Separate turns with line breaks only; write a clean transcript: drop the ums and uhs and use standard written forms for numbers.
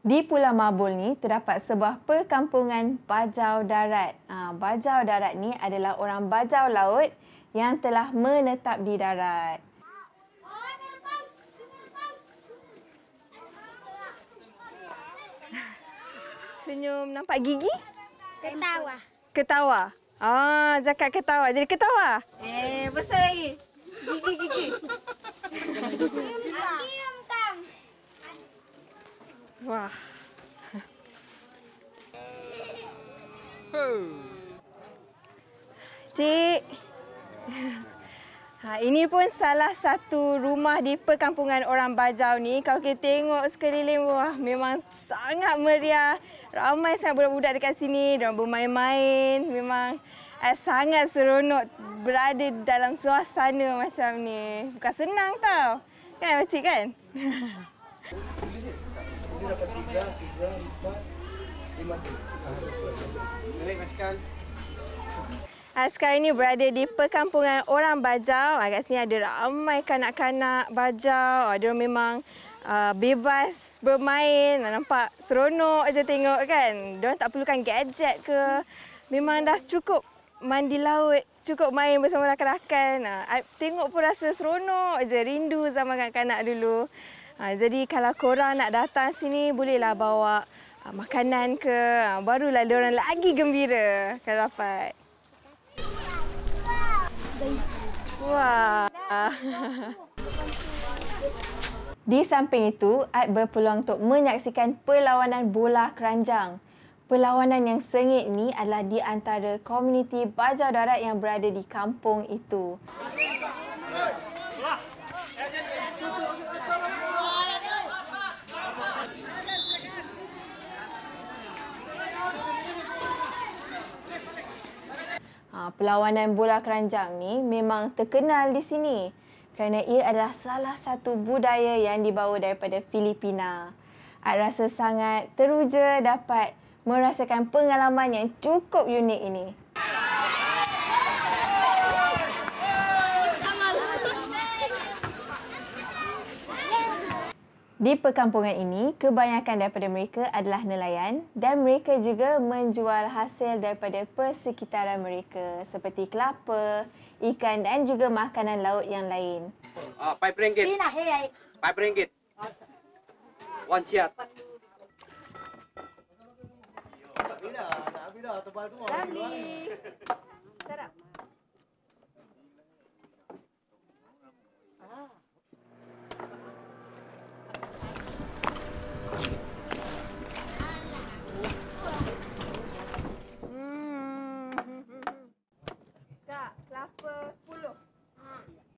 Di Pulau Mabul ni terdapat sebuah perkampungan bajau darat. Bajau darat ni adalah orang bajau laut yang telah menetap di darat. Senyum nampak gigi?
Ketawa.
Ketawa. Cakap ketawa. Jadi ketawa. Besar lagi. Gigi.
Diam, Tang.
Wah. Cik. Ini pun salah satu rumah di perkampungan orang bajau ni. Kalau kita tengok sekeliling, wah memang sangat meriah. Ramai sangat budak-budak dekat sini. Diorang bermain-main. Memang sangat seronok berada dalam suasana macam ni. Bukan senang tau. Kan makcik kan?
Ini dapat 3, 4, 5. Baik, Maskal.
Sekarang ini berada di perkampungan orang bajau. Kat sini ada ramai kanak-kanak bajau. Dia memang bebas bermain. Nampak seronok je tengok kan. Dia tak perlukan gadget ke. Memang dah cukup mandi laut, cukup main bersama rakan-rakan. Tengok pun rasa seronok je. Rindu zaman kanak-kanak dulu. Jadi kalau korang nak datang sini, bolehlah bawa makanan ke. Barulah diorang lagi gembira kalau dapat. Wah. Di samping itu, Aib berpeluang untuk menyaksikan perlawanan bola keranjang. Perlawanan yang sengit ni adalah di antara komuniti bajau darat yang berada di kampung itu. Perlawanan bola keranjang ni memang terkenal di sini kerana ia adalah salah satu budaya yang dibawa daripada Filipina. Aib rasa sangat teruja dapat merasakan pengalaman yang cukup unik ini. Di perkampungan ini, kebanyakan daripada mereka adalah nelayan dan mereka juga menjual hasil daripada persekitaran mereka seperti kelapa, ikan dan juga makanan laut yang lain.
RM5. RM5. 1 siat. Dah, tebal tu.
Sedap. Kak, kelapa